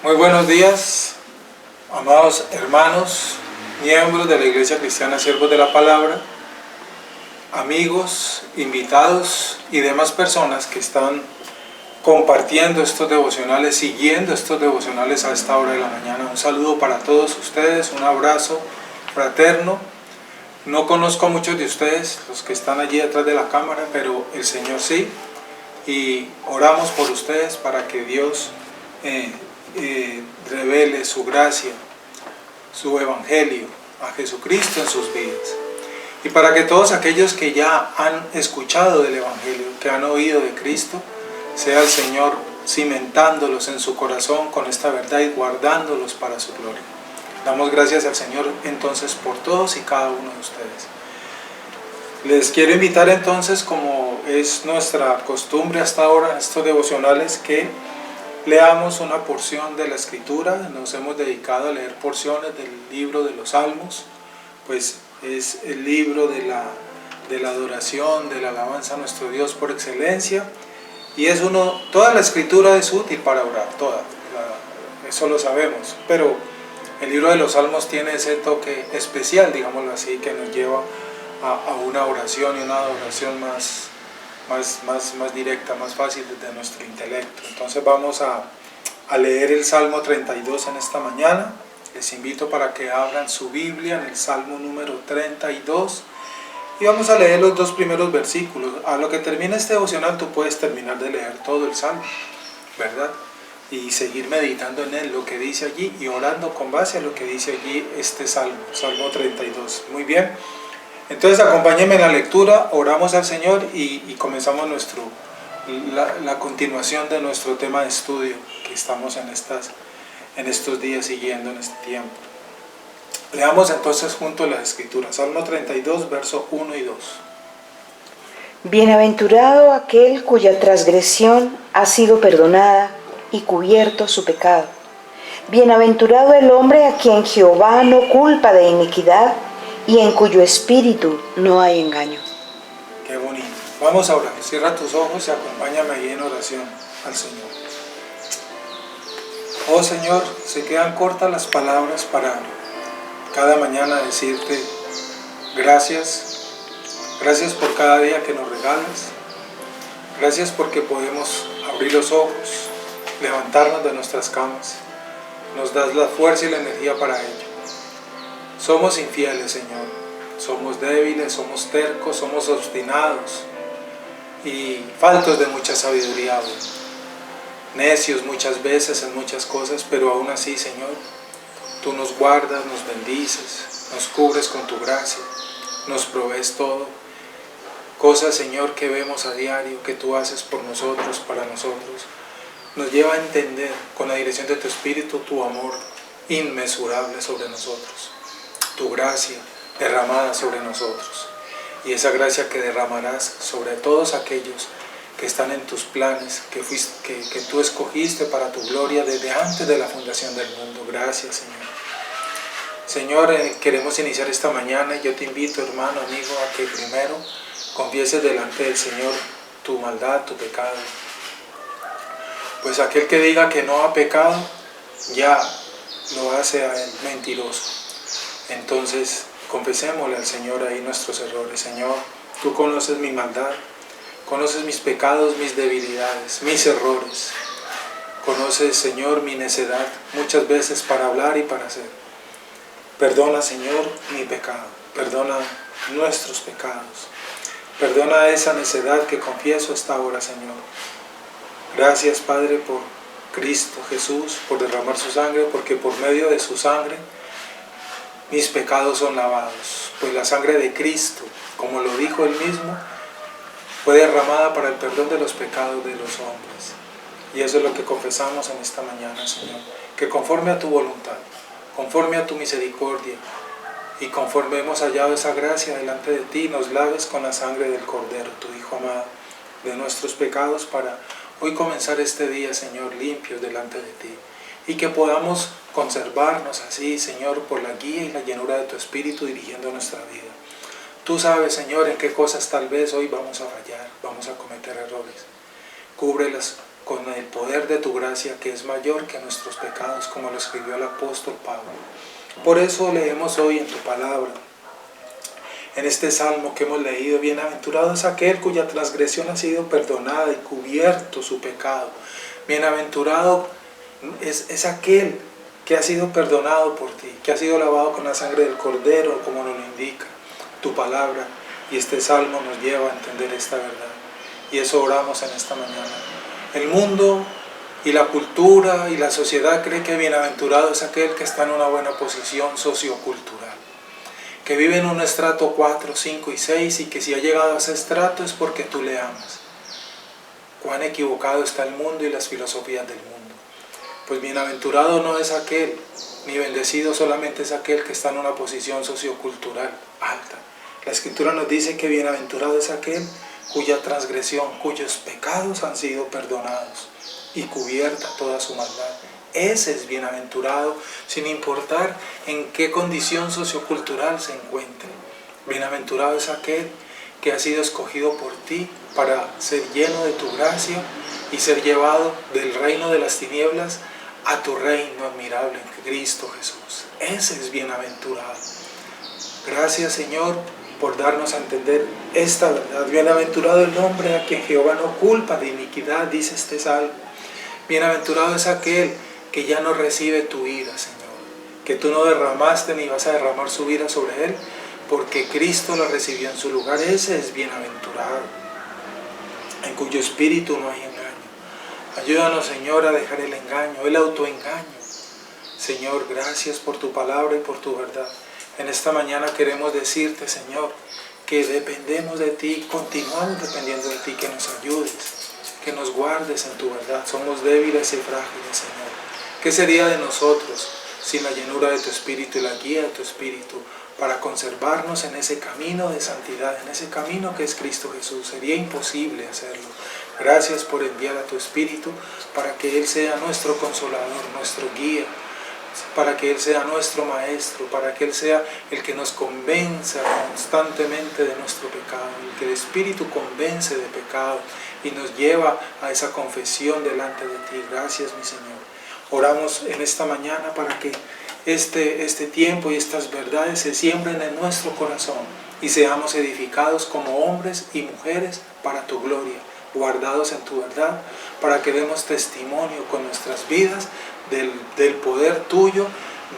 Muy buenos días, amados hermanos, miembros de la Iglesia Cristiana Siervos de la Palabra, amigos, invitados y demás personas que están compartiendo estos devocionales, siguiendo estos devocionales a esta hora de la mañana. Un saludo para todos ustedes, un abrazo fraterno. No conozco a muchos de ustedes, los que están allí detrás de la cámara, pero el Señor sí. Y oramos por ustedes para que Dios revele su gracia, su evangelio a Jesucristo en sus vidas. Y para que todos aquellos que ya han escuchado del evangelio, que han oído de Cristo, sea el Señor cimentándolos en su corazón con esta verdad y guardándolos para su gloria. Damos gracias al Señor entonces por todos y cada uno de ustedes. Les quiero invitar entonces, como es nuestra costumbre hasta ahora en estos devocionales, que leamos una porción de la Escritura. Nos hemos dedicado a leer porciones del libro de los Salmos, pues es el libro de la adoración, de la alabanza a nuestro Dios por excelencia, y es toda la Escritura es útil para orar, eso lo sabemos, pero el libro de los Salmos tiene ese toque especial, digámoslo así, que nos lleva a una oración y una adoración más directa, más fácil desde nuestro intelecto. Entonces vamos a leer el Salmo 32 en esta mañana. Les invito para que abran su Biblia en el Salmo número 32 y vamos a leer los dos primeros versículos. A lo que termine este devocional tú puedes terminar de leer todo el Salmo, ¿verdad? Y seguir meditando en él, lo que dice allí, y orando con base a lo que dice allí este Salmo, Salmo 32. Muy bien. Entonces acompáñenme en la lectura, oramos al Señor y comenzamos la continuación de nuestro tema de estudio que estamos en estos días siguiendo en este tiempo. Leamos entonces juntos las Escrituras, Salmo 32, verso 1 y 2. Bienaventurado aquel cuya transgresión ha sido perdonada y cubierto su pecado. Bienaventurado el hombre a quien Jehová no culpa de iniquidad y en cuyo espíritu no hay engaño. Qué bonito. Vamos a orar. Cierra tus ojos y acompáñame ahí en oración al Señor. Oh Señor, se quedan cortas las palabras para cada mañana decirte gracias. Gracias por cada día que nos regalas. Gracias porque podemos abrir los ojos, levantarnos de nuestras camas. Nos das la fuerza y la energía para ello. Somos infieles, Señor, somos débiles, somos tercos, somos obstinados y faltos de mucha sabiduría, necios muchas veces en muchas cosas, pero aún así, Señor, tú nos guardas, nos bendices, nos cubres con tu gracia, nos provees todo. Cosas, Señor, que vemos a diario, que tú haces por nosotros, para nosotros, nos lleva a entender con la dirección de tu Espíritu tu amor inmesurable sobre nosotros. Tu gracia derramada sobre nosotros, y esa gracia que derramarás sobre todos aquellos que están en tus planes, que tú escogiste para tu gloria desde antes de la fundación del mundo. Gracias, Señor. Señor, queremos iniciar esta mañana y yo te invito, hermano, amigo, a que primero confieses delante del Señor tu maldad, tu pecado. Pues aquel que diga que no ha pecado, ya lo hace a él mentiroso. Entonces, confesémosle al Señor ahí nuestros errores. Señor, tú conoces mi maldad, conoces mis pecados, mis debilidades, mis errores. Conoces, Señor, mi necedad, muchas veces para hablar y para hacer. Perdona, Señor, mi pecado, perdona nuestros pecados. Perdona esa necedad que confieso esta hora, Señor. Gracias, Padre, por Cristo Jesús, por derramar su sangre, porque por medio de su sangre mis pecados son lavados, pues la sangre de Cristo, como lo dijo él mismo, fue derramada para el perdón de los pecados de los hombres. Y eso es lo que confesamos en esta mañana, Señor, que conforme a tu voluntad, conforme a tu misericordia y conforme hemos hallado esa gracia delante de ti, nos laves con la sangre del Cordero, tu Hijo amado, de nuestros pecados, para hoy comenzar este día, Señor, limpios delante de ti. Y que podamos conservarnos así, Señor, por la guía y la llenura de tu Espíritu dirigiendo nuestra vida. Tú sabes, Señor, en qué cosas tal vez hoy vamos a fallar, vamos a cometer errores. Cúbrelas con con el poder de tu gracia que es mayor que nuestros pecados, como lo escribió el apóstol Pablo. Por eso leemos hoy en tu palabra, en este salmo que hemos leído: bienaventurado es aquel cuya transgresión ha sido perdonada y cubierto su pecado. Bienaventurado es aquel que ha sido perdonado por ti, que ha sido lavado con la sangre del Cordero, como nos lo indica tu palabra. Y este salmo nos lleva a entender esta verdad. Y eso oramos en esta mañana. El mundo y la cultura y la sociedad cree que bienaventurado es aquel que está en una buena posición sociocultural, que vive en un estrato 4, 5 y 6 y que si ha llegado a ese estrato es porque tú le amas. Cuán equivocado está el mundo y las filosofías del mundo. Pues bienaventurado no es aquel, ni bendecido solamente es aquel que está en una posición sociocultural alta. La Escritura nos dice que bienaventurado es aquel cuya transgresión, cuyos pecados han sido perdonados y cubierta toda su maldad. Ese es bienaventurado, sin importar en qué condición sociocultural se encuentre. Bienaventurado es aquel que ha sido escogido por ti para ser lleno de tu gracia y ser llevado del reino de las tinieblas a tu reino admirable en Cristo Jesús. Ese es bienaventurado. Gracias, Señor, por darnos a entender esta verdad. Bienaventurado el hombre a quien Jehová no culpa de iniquidad, dice este salmo. Bienaventurado es aquel que ya no recibe tu ira, Señor, que tú no derramaste ni vas a derramar su ira sobre él, porque Cristo la recibió en su lugar. Ese es bienaventurado, en cuyo espíritu no hay engaño. Ayúdanos, Señor, a dejar el engaño, el autoengaño. Señor, gracias por tu palabra y por tu verdad. En esta mañana queremos decirte, Señor, que dependemos de ti, continuamos dependiendo de ti, que nos ayudes, que nos guardes en tu verdad. Somos débiles y frágiles, Señor. ¿Qué sería de nosotros sin la llenura de tu Espíritu y la guía de tu Espíritu para conservarnos en ese camino de santidad, en ese camino que es Cristo Jesús? Sería imposible hacerlo. Gracias por enviar a tu Espíritu para que Él sea nuestro consolador, nuestro guía, para que Él sea nuestro maestro, para que Él sea el que nos convenza constantemente de nuestro pecado, el que el Espíritu convence de pecado y nos lleva a esa confesión delante de ti. Gracias, mi Señor. Oramos en esta mañana para que este tiempo y estas verdades se siembren en nuestro corazón y seamos edificados como hombres y mujeres para tu gloria, guardados en tu verdad, para que demos testimonio con nuestras vidas del poder tuyo,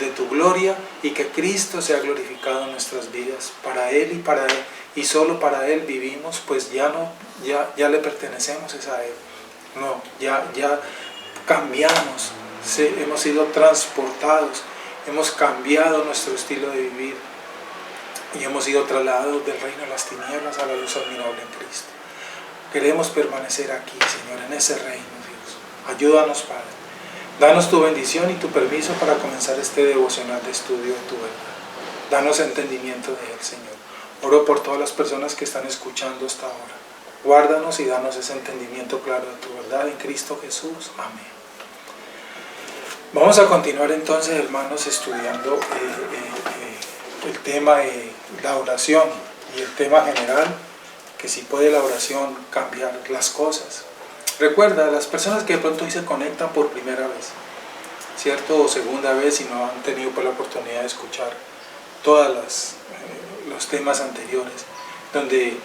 de tu gloria, y que Cristo sea glorificado en nuestras vidas. Para Él y solo para Él vivimos, pues ya le pertenecemos a Él. No, ya cambiamos, hemos sido transportados, hemos cambiado nuestro estilo de vivir y hemos sido trasladados del reino de las tinieblas a la luz admirable en Cristo. Queremos permanecer aquí, Señor, en ese reino, Dios. Ayúdanos, Padre. Danos tu bendición y tu permiso para comenzar este devocional de estudio de tu verdad. Danos entendimiento de Él, Señor. Oro por todas las personas que están escuchando esta hora. Guárdanos y danos ese entendimiento claro de tu verdad en Cristo Jesús. Amén. Vamos a continuar entonces, hermanos, estudiando el tema de la oración y el tema general, que si puede la oración cambiar las cosas. Recuerda, las personas que de pronto hoy se conectan por primera vez, ¿cierto? O segunda vez y no han tenido la oportunidad de escuchar todos los temas anteriores, donde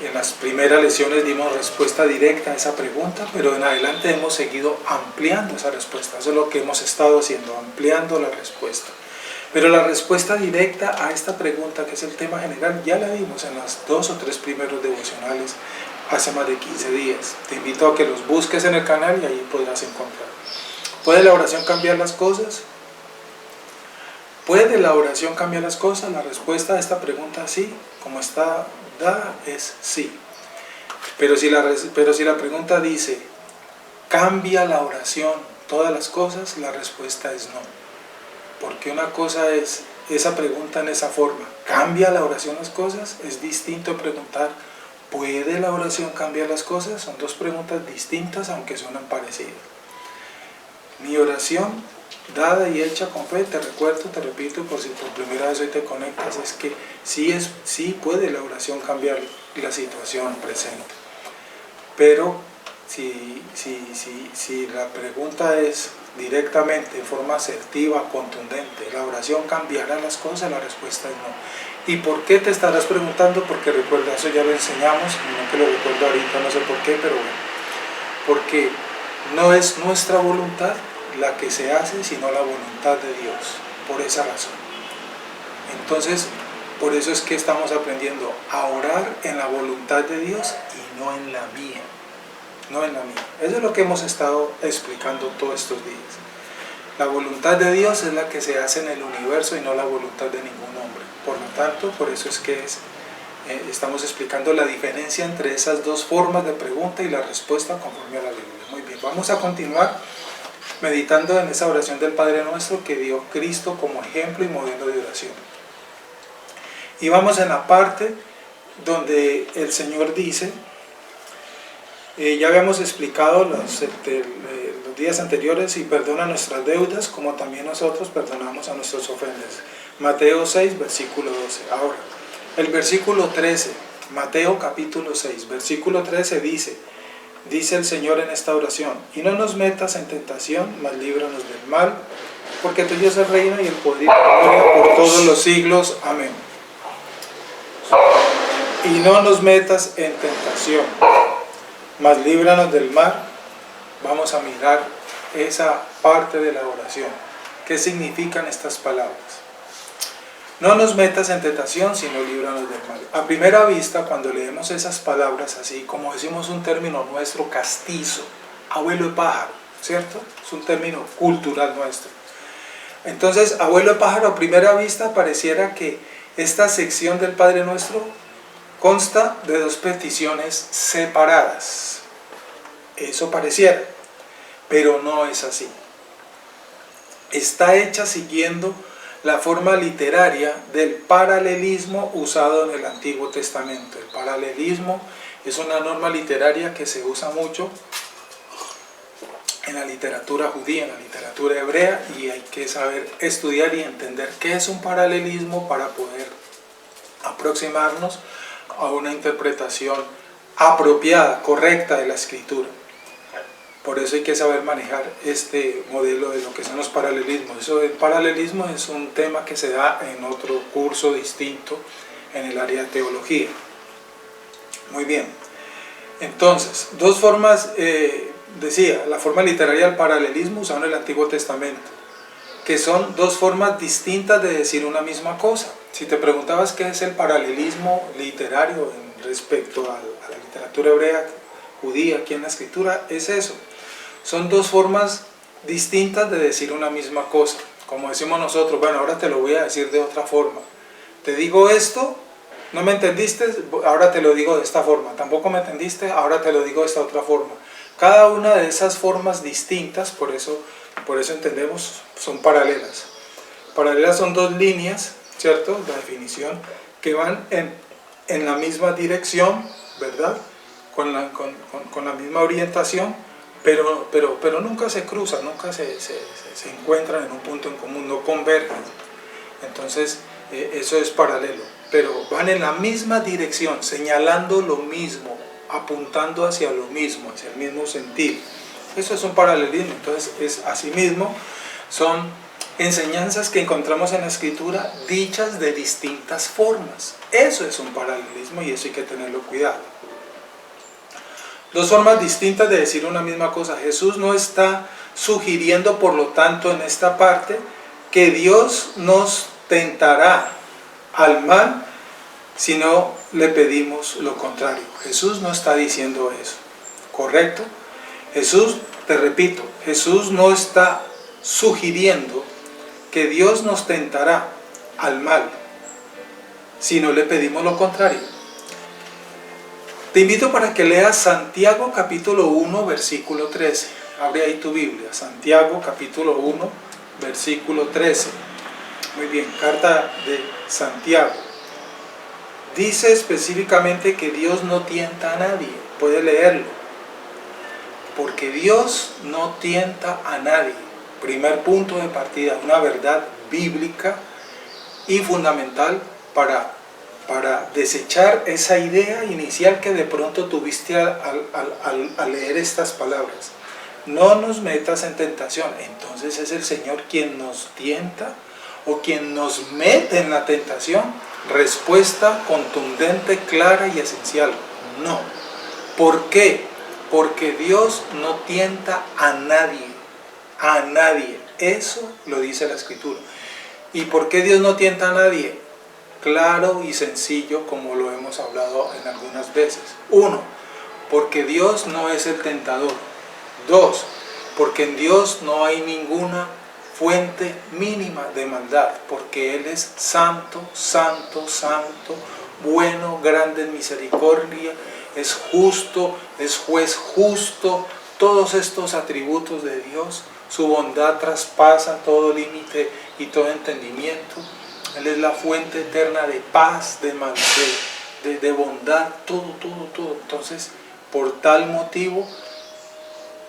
en las primeras lecciones dimos respuesta directa a esa pregunta, pero en adelante hemos seguido ampliando esa respuesta. Eso es lo que hemos estado haciendo, ampliando la respuesta. Pero la respuesta directa a esta pregunta, que es el tema general, ya la dimos en las 2 o 3 primeros devocionales hace más de 15 días. Te invito a que los busques en el canal y ahí podrás encontrar. ¿Puede la oración cambiar las cosas? ¿Puede la oración cambiar las cosas? La respuesta a esta pregunta, sí, como está dada, es sí. Pero si la pregunta dice, ¿cambia la oración todas las cosas? La respuesta es no. Porque una cosa es esa pregunta en esa forma, ¿cambia la oración las cosas? Es distinto a preguntar, ¿puede la oración cambiar las cosas? Son dos preguntas distintas, aunque suenan parecidas. Mi oración, dada y hecha con fe, te recuerdo, te repito, por si por primera vez hoy te conectas, es que sí puede la oración cambiar la situación presente. Pero si la pregunta es directamente, en forma asertiva, contundente, ¿la oración cambiará las cosas? La respuesta es no. ¿Y por qué te estarás preguntando? Porque recuerda, eso ya lo enseñamos, no te lo recuerdo ahorita, no sé por qué, pero bueno. Porque no es nuestra voluntad la que se hace, sino la voluntad de Dios, por esa razón. Entonces, por eso es que estamos aprendiendo a orar en la voluntad de Dios y no en la mía. No en la mía. Eso es lo que hemos estado explicando todos estos días. La voluntad de Dios es la que se hace en el universo y no la voluntad de ningún hombre. Por lo tanto, por eso es que estamos explicando la diferencia entre esas dos formas de pregunta y la respuesta conforme a la Biblia. Muy bien, vamos a continuar meditando en esa oración del Padre Nuestro que dio Cristo como ejemplo y modelo de oración. Y vamos en la parte donde el Señor dice, ya habíamos explicado los días anteriores, y perdona nuestras deudas como también nosotros perdonamos a nuestros ofensores. Mateo 6, versículo 12. Ahora, el versículo 13, Mateo capítulo 6, versículo 13 dice el Señor en esta oración: y no nos metas en tentación, mas líbranos del mal, porque tuyo es el reino y el poder y la gloria por todos los siglos. Amén. Y no nos metas en tentación, mas líbranos del mal. Vamos a mirar esa parte de la oración. ¿Qué significan estas palabras? No nos metas en tentación, sino líbranos del mal. A primera vista, cuando leemos esas palabras así, como decimos un término nuestro castizo, abuelo de pájaro, ¿cierto? Es un término cultural nuestro. Entonces, abuelo de pájaro, a primera vista pareciera que esta sección del Padre Nuestro consta de dos peticiones separadas. Eso pareciera, pero no es así. Está hecha siguiendo la forma literaria del paralelismo usado en el Antiguo Testamento. El paralelismo es una norma literaria que se usa mucho en la literatura judía, en la literatura hebrea, y hay que saber estudiar y entender qué es un paralelismo para poder aproximarnos a una interpretación apropiada, correcta de la Escritura. Por eso hay que saber manejar este modelo de lo que son los paralelismos. Eso del paralelismo es un tema que se da en otro curso distinto en el área de teología. Muy bien. Entonces, dos formas, decía, la forma literaria del paralelismo usada en el Antiguo Testamento, que son dos formas distintas de decir una misma cosa. Si te preguntabas qué es el paralelismo literario respecto a la literatura hebrea, judía, aquí en la Escritura, es eso. Son dos formas distintas de decir una misma cosa. Como decimos nosotros, bueno, ahora te lo voy a decir de otra forma. Te digo esto, no me entendiste, ahora te lo digo de esta forma. Tampoco me entendiste, ahora te lo digo de esta otra forma. Cada una de esas formas distintas, por eso entendemos, son paralelas. Paralelas son dos líneas, ¿cierto? La definición, que van en la misma dirección, ¿verdad? Con la misma orientación, pero nunca se cruzan, nunca se encuentran en un punto en común, no convergen. Entonces, eso es paralelo, pero van en la misma dirección, señalando lo mismo, apuntando hacia lo mismo, hacia el mismo sentido. Eso es un paralelismo. Entonces, asimismo, son enseñanzas que encontramos en la Escritura dichas de distintas formas. Eso es un paralelismo y eso hay que tenerlo cuidado. Dos formas distintas de decir una misma cosa. Jesús no está sugiriendo, por lo tanto, en esta parte, que Dios nos tentará al mal si no le pedimos lo contrario. Jesús no está diciendo eso, ¿correcto? Jesús, te repito, Jesús no está sugiriendo que Dios nos tentará al mal si no le pedimos lo contrario. Te invito para que leas Santiago capítulo 1, versículo 13. Abre ahí tu Biblia, Santiago capítulo 1, versículo 13. Muy bien, carta de Santiago. Dice específicamente que Dios no tienta a nadie. Puede leerlo. Porque Dios no tienta a nadie. Primer punto de partida, una verdad bíblica y fundamental para para desechar esa idea inicial que de pronto tuviste al leer estas palabras. No nos metas en tentación. Entonces es el Señor quien nos tienta o quien nos mete en la tentación. Respuesta contundente, clara y esencial: no. ¿Por qué? Porque Dios no tienta a nadie. A nadie. Eso lo dice la Escritura. ¿Y por qué Dios no tienta a nadie? Claro y sencillo, como lo hemos hablado en algunas veces. 1. Porque Dios no es el tentador. 2. Porque en Dios no hay ninguna fuente mínima de maldad, porque Él es santo, santo, santo, bueno, grande en misericordia, es justo, es juez justo. Todos estos atributos de Dios, su bondad traspasa todo límite y todo entendimiento. Él es la fuente eterna de paz, de bondad, todo. Entonces, por tal motivo,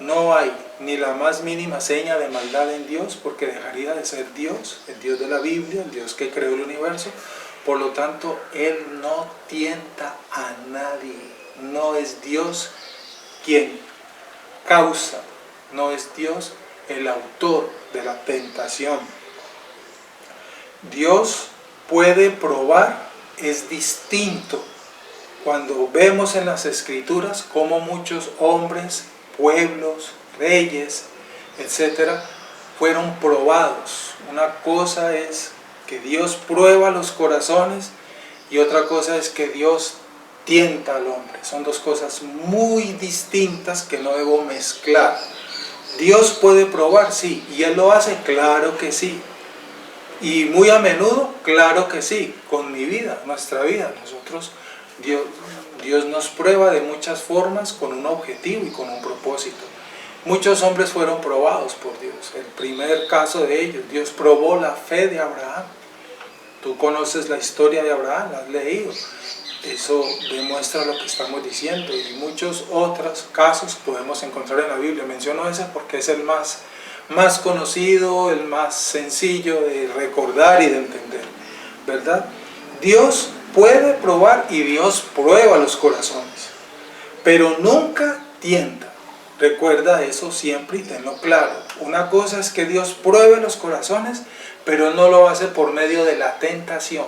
no hay ni la más mínima seña de maldad en Dios, porque dejaría de ser Dios, el Dios de la Biblia, el Dios que creó el universo. Por lo tanto, Él no tienta a nadie. No es Dios quien causa, no es Dios el autor de la tentación. Dios puede probar, es distinto. Cuando vemos en las Escrituras cómo muchos hombres, pueblos, reyes, etcétera, fueron probados. Una cosa es que Dios prueba los corazones y otra cosa es que Dios tienta al hombre. Son dos cosas muy distintas que no debo mezclar. Dios puede probar, sí, y Él lo hace, claro que sí. Y muy a menudo, claro que sí, con mi vida, nuestra vida. Nosotros, Dios nos prueba de muchas formas con un objetivo y con un propósito. Muchos hombres fueron probados por Dios. El primer caso de ellos, Dios probó la fe de Abraham. Tú conoces la historia de Abraham, la has leído. Eso demuestra lo que estamos diciendo, y muchos otros casos podemos encontrar en la Biblia. Menciono ese porque es el más conocido, el más sencillo de recordar y de entender, ¿verdad? Dios puede probar y Dios prueba los corazones, pero nunca tienta. Recuerda eso siempre y tenlo claro. Una cosa es que Dios pruebe los corazones, pero Él no lo hace por medio de la tentación.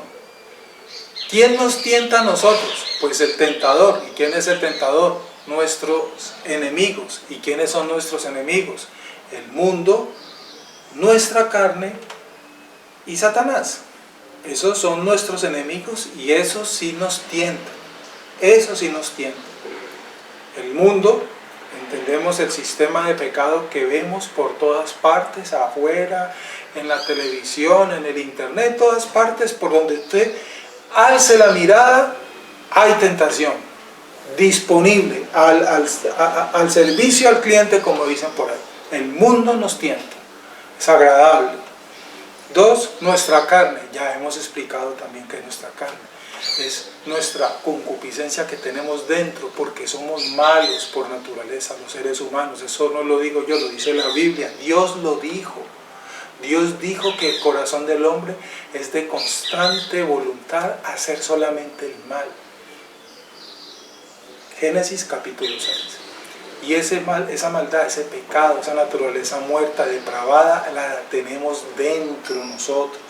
¿Quién nos tienta a nosotros? Pues el tentador. ¿Y quién es el tentador? Nuestros enemigos. ¿Y quiénes son nuestros enemigos? El mundo, nuestra carne y Satanás. Esos son nuestros enemigos y esos sí nos tientan. Eso sí nos tientan. El mundo, entendemos el sistema de pecado que vemos por todas partes, afuera, en la televisión, en el internet, todas partes por donde usted alce la mirada, hay tentación disponible al servicio al cliente, como dicen por ahí. El mundo nos tienta, es agradable. 2, nuestra carne. Ya hemos explicado también que nuestra carne es nuestra concupiscencia que tenemos dentro, porque somos malos por naturaleza los seres humanos. Eso no lo digo yo, lo dice la Biblia. Dios lo dijo. Dios dijo que el corazón del hombre es de constante voluntad a hacer solamente el mal. Génesis capítulo 6. Y esa maldad, ese pecado, esa naturaleza muerta, depravada, la tenemos dentro de nosotros.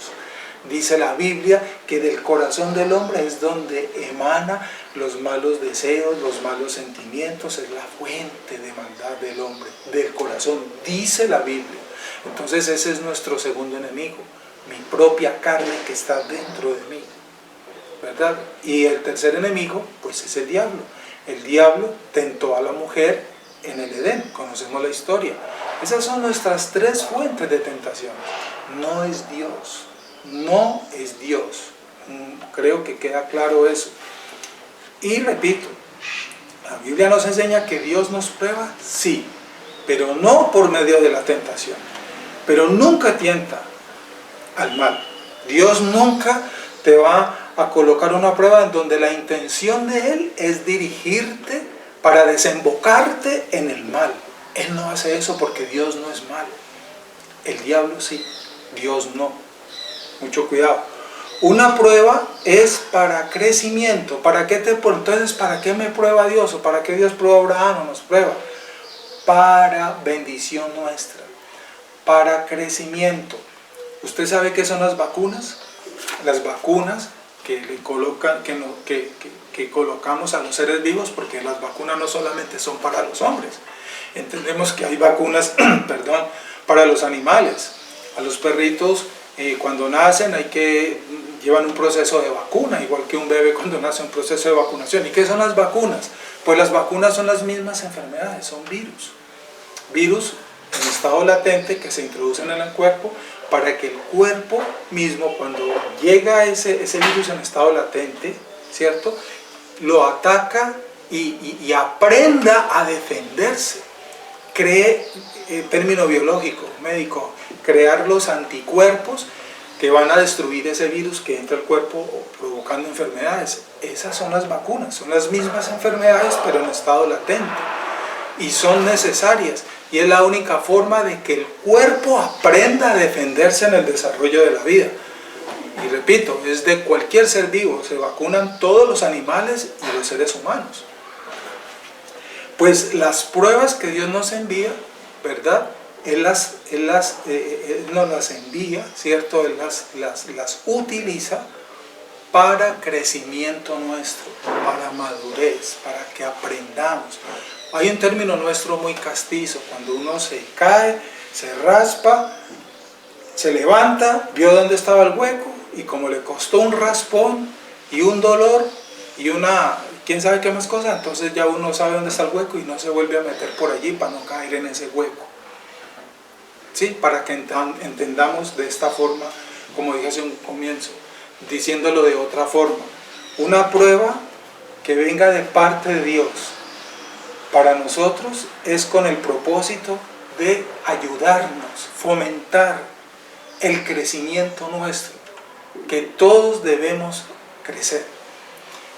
Dice la Biblia que del corazón del hombre es donde emana los malos deseos, los malos sentimientos, es la fuente de maldad del hombre, del corazón, dice la Biblia. Entonces ese es nuestro segundo enemigo, mi propia carne que está dentro de mí, ¿verdad? Y el tercer enemigo, pues es el diablo. El diablo tentó a la mujer en el Edén, conocemos la historia. Esas son nuestras 3 fuentes de tentación. No es Dios, no es Dios. Creo que queda claro eso. Y repito, la Biblia nos enseña que Dios nos prueba, sí, pero no por medio de la tentación. Pero nunca tienta al mal. Dios nunca te va a colocar una prueba en donde la intención de Él es dirigirte para desembocarte en el mal. Él no hace eso porque Dios no es malo. El diablo sí, Dios no. Mucho cuidado. Una prueba es para crecimiento. Entonces, ¿para qué me prueba Dios? ¿O para qué Dios prueba a Abraham o nos prueba? Para bendición nuestra, para crecimiento. ¿Usted sabe qué son las vacunas? Las vacunas que le colocan, que colocamos a los seres vivos, porque las vacunas no solamente son para los hombres. Entendemos que hay vacunas, perdón, para los animales. A los perritos cuando nacen llevan un proceso de vacuna, igual que un bebé cuando nace, un proceso de vacunación. ¿Y qué son las vacunas? Pues las vacunas son las mismas enfermedades, son virus. Virus en estado latente que se introducen en el cuerpo para que el cuerpo mismo, cuando llega ese virus en estado latente, ¿cierto?, lo ataca y aprenda a defenderse. Cree, término biológico, médico, crear los anticuerpos que van a destruir ese virus que entra al cuerpo provocando enfermedades. Esas son las vacunas, son las mismas enfermedades pero en estado latente y son necesarias, y es la única forma de que el cuerpo aprenda a defenderse en el desarrollo de la vida. Y repito, es de cualquier ser vivo, se vacunan todos los animales y los seres humanos. Pues las pruebas que Dios nos envía, ¿verdad? Él nos las envía, ¿cierto? Él las utiliza para crecimiento nuestro, para madurez, para que aprendamos. Hay un término nuestro muy castizo, cuando uno se cae, se raspa, se levanta, vio dónde estaba el hueco, y como le costó un raspón y un dolor y quién sabe qué más cosas, entonces ya uno sabe dónde está el hueco y no se vuelve a meter por allí para no caer en ese hueco. ¿Sí? Para que entendamos de esta forma, como dije hace un comienzo, diciéndolo de otra forma. Una prueba que venga de parte de Dios para nosotros es con el propósito de ayudarnos, fomentar el crecimiento nuestro, que todos debemos crecer.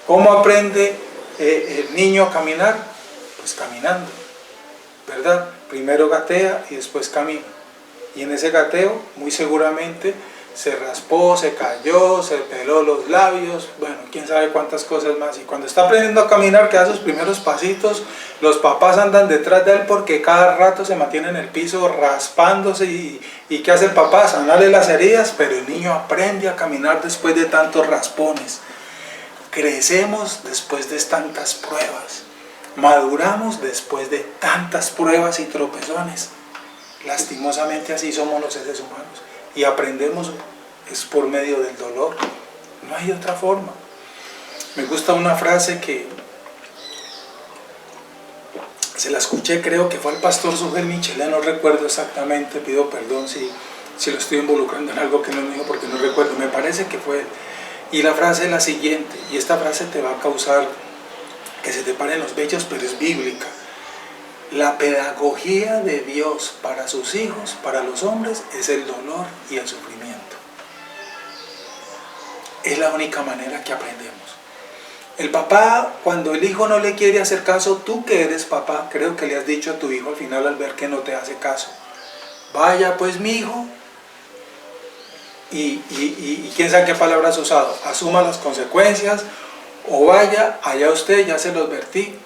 ¿Cómo aprende el niño a caminar? Pues caminando, ¿verdad? Primero gatea y después camina. Y en ese gateo, muy seguramente, se raspó, se cayó, se peló los labios, bueno, quién sabe cuántas cosas más. Y cuando está aprendiendo a caminar, que da sus primeros pasitos, los papás andan detrás de él porque cada rato se mantiene en el piso raspándose. ¿Y qué hace el papá? Sanarle las heridas, pero el niño aprende a caminar después de tantos raspones. Crecemos después de tantas pruebas, maduramos después de tantas pruebas y tropezones. Lastimosamente así somos los seres humanos, y aprendemos es por medio del dolor, no hay otra forma. Me gusta una frase que se la escuché, creo que fue al pastor Sugel Michelet, no recuerdo exactamente, pido perdón si lo estoy involucrando en algo que no me dijo porque no recuerdo, me parece que fue él. Y la frase es la siguiente, y esta frase te va a causar que se te paren los vellos, pero es bíblica. La pedagogía de Dios para sus hijos, para los hombres, es el dolor y el sufrimiento. Es la única manera que aprendemos. El papá, cuando el hijo no le quiere hacer caso, tú que eres papá, creo que le has dicho a tu hijo al final al ver que no te hace caso: vaya pues mi hijo, y quién sabe qué palabra has usado, asuma las consecuencias, o vaya, allá usted, ya se lo advertí,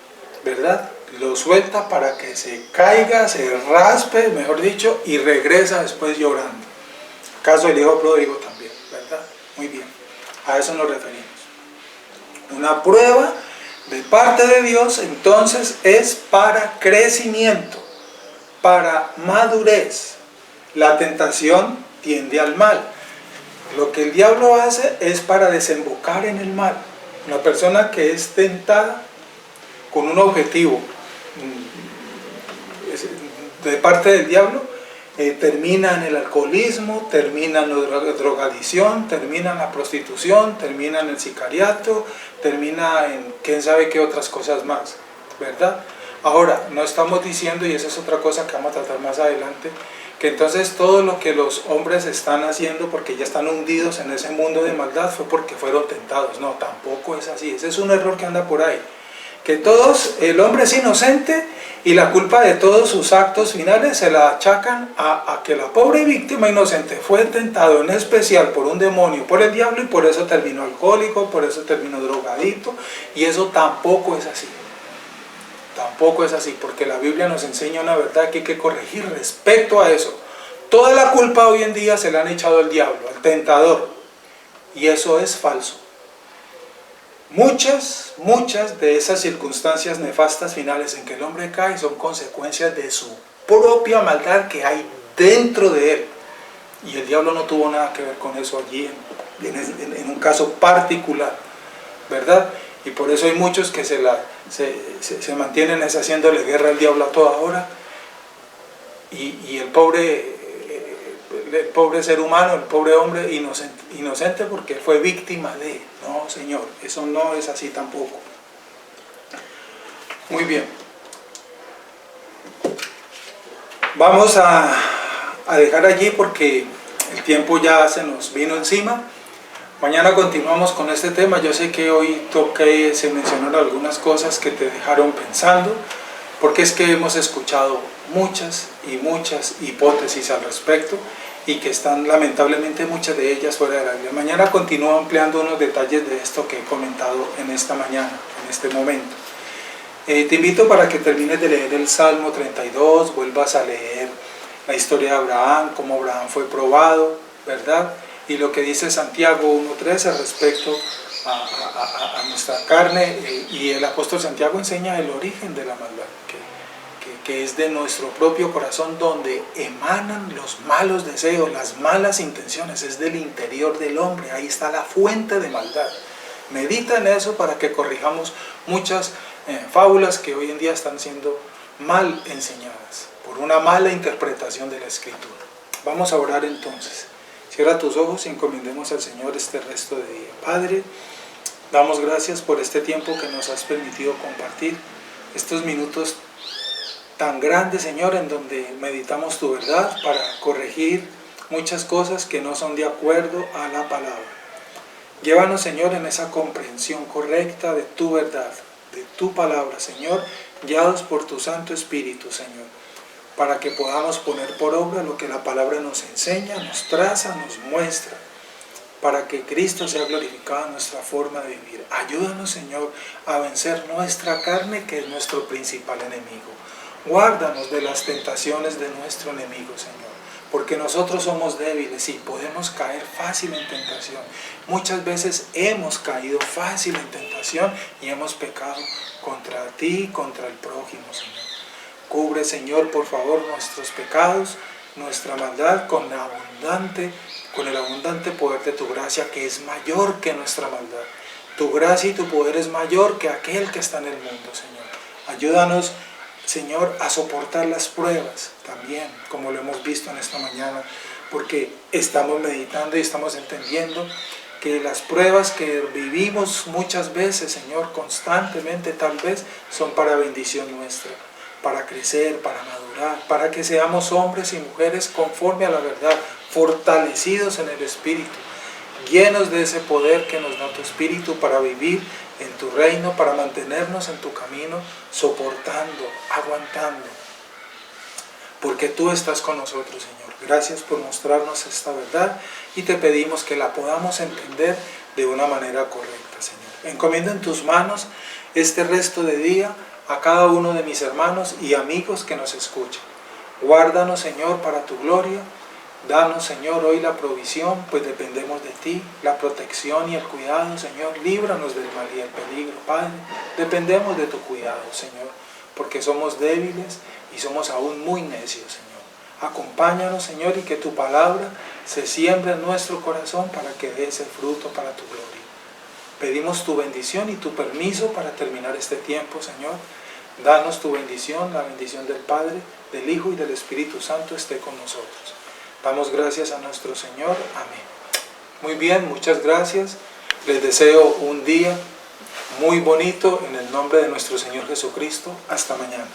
¿verdad? Lo suelta para que se caiga, se raspe, mejor dicho, y regresa después llorando. Caso del hijo pródigo también, ¿verdad? Muy bien, a eso nos referimos. Una prueba de parte de Dios, entonces, es para crecimiento, para madurez. La tentación tiende al mal. Lo que el diablo hace es para desembocar en el mal. Una persona que es tentada con un objetivo de parte del diablo, termina en el alcoholismo, termina en la drogadicción, termina en la prostitución, termina en el sicariato, termina en quién sabe qué otras cosas más, ¿verdad? Ahora, no estamos diciendo, y esa es otra cosa que vamos a tratar más adelante, que entonces todo lo que los hombres están haciendo porque ya están hundidos en ese mundo de maldad fue porque fueron tentados. No, tampoco es así. Ese es un error que anda por ahí, que el hombre es inocente y la culpa de todos sus actos finales se la achacan a que la pobre víctima inocente fue tentado en especial por un demonio, por el diablo, y por eso terminó alcohólico, por eso terminó drogadito, y eso tampoco es así. Tampoco es así, porque la Biblia nos enseña una verdad que hay que corregir respecto a eso. Toda la culpa hoy en día se la han echado al diablo, al tentador, y eso es falso. Muchas de esas circunstancias nefastas finales en que el hombre cae son consecuencias de su propia maldad que hay dentro de él. Y el diablo no tuvo nada que ver con eso allí, en un caso particular, ¿verdad? Y por eso hay muchos que se mantienen haciéndole guerra al diablo a toda hora. Y el pobre ser humano, el pobre hombre inocente porque fue víctima de... No, Señor, eso no es así tampoco. Muy bien. Vamos a dejar allí porque el tiempo ya se nos vino encima. Mañana continuamos con este tema. Yo sé que hoy se mencionaron algunas cosas que te dejaron pensando, porque es que hemos escuchado muchas hipótesis al respecto, y que están lamentablemente muchas de ellas fuera de la Biblia. Mañana continúo ampliando unos detalles de esto que he comentado en esta mañana, en este momento. Te invito para que termines de leer el Salmo 32, vuelvas a leer la historia de Abraham, cómo Abraham fue probado, ¿verdad? Y lo que dice Santiago 1.13 respecto a nuestra carne, y el apóstol Santiago enseña el origen de la maldad, que es de nuestro propio corazón donde emanan los malos deseos, las malas intenciones, es del interior del hombre, ahí está la fuente de maldad. Medita en eso para que corrijamos muchas fábulas que hoy en día están siendo mal enseñadas por una mala interpretación de la Escritura. Vamos a orar entonces. Cierra tus ojos y encomendemos al Señor este resto de día. Padre, damos gracias por este tiempo que nos has permitido compartir, estos minutos tan grandes, Señor, en donde meditamos tu verdad para corregir muchas cosas que no son de acuerdo a la palabra. Llévanos, Señor, en esa comprensión correcta de tu verdad, de tu palabra, Señor, guiados por tu Santo Espíritu, Señor, para que podamos poner por obra lo que la palabra nos enseña, nos traza, nos muestra, para que Cristo sea glorificado en nuestra forma de vivir. Ayúdanos, Señor, a vencer nuestra carne, que es nuestro principal enemigo. Guárdanos de las tentaciones de nuestro enemigo, Señor, porque nosotros somos débiles y podemos caer fácil en tentación. Muchas veces hemos caído fácil en tentación y hemos pecado contra ti y contra el prójimo, Señor. Cubre, Señor, por favor, nuestros pecados, nuestra maldad con el abundante poder de tu gracia, que es mayor que nuestra maldad. Tu gracia y tu poder es mayor que aquel que está en el mundo, Señor. Ayúdanos, Señor, a soportar las pruebas también, como lo hemos visto en esta mañana, porque estamos meditando y estamos entendiendo que las pruebas que vivimos muchas veces, Señor, constantemente tal vez, son para bendición nuestra, para crecer, para madurar, para que seamos hombres y mujeres conforme a la verdad, fortalecidos en el Espíritu, llenos de ese poder que nos da tu Espíritu para vivir en tu reino, para mantenernos en tu camino, soportando, aguantando, porque tú estás con nosotros, Señor. Gracias por mostrarnos esta verdad y te pedimos que la podamos entender de una manera correcta, Señor. Encomiendo en tus manos este resto de día a cada uno de mis hermanos y amigos que nos escuchan. Guárdanos, Señor, para tu gloria. Danos, Señor, hoy la provisión, pues dependemos de ti, la protección y el cuidado, Señor. Líbranos del mal y del peligro, Padre. Dependemos de tu cuidado, Señor, porque somos débiles y somos aún muy necios, Señor. Acompáñanos, Señor, y que tu palabra se siembre en nuestro corazón para que dé ese fruto para tu gloria. Pedimos tu bendición y tu permiso para terminar este tiempo, Señor. Danos tu bendición, la bendición del Padre, del Hijo y del Espíritu Santo esté con nosotros. Damos gracias a nuestro Señor. Amén. Muy bien, muchas gracias. Les deseo un día muy bonito en el nombre de nuestro Señor Jesucristo. Hasta mañana.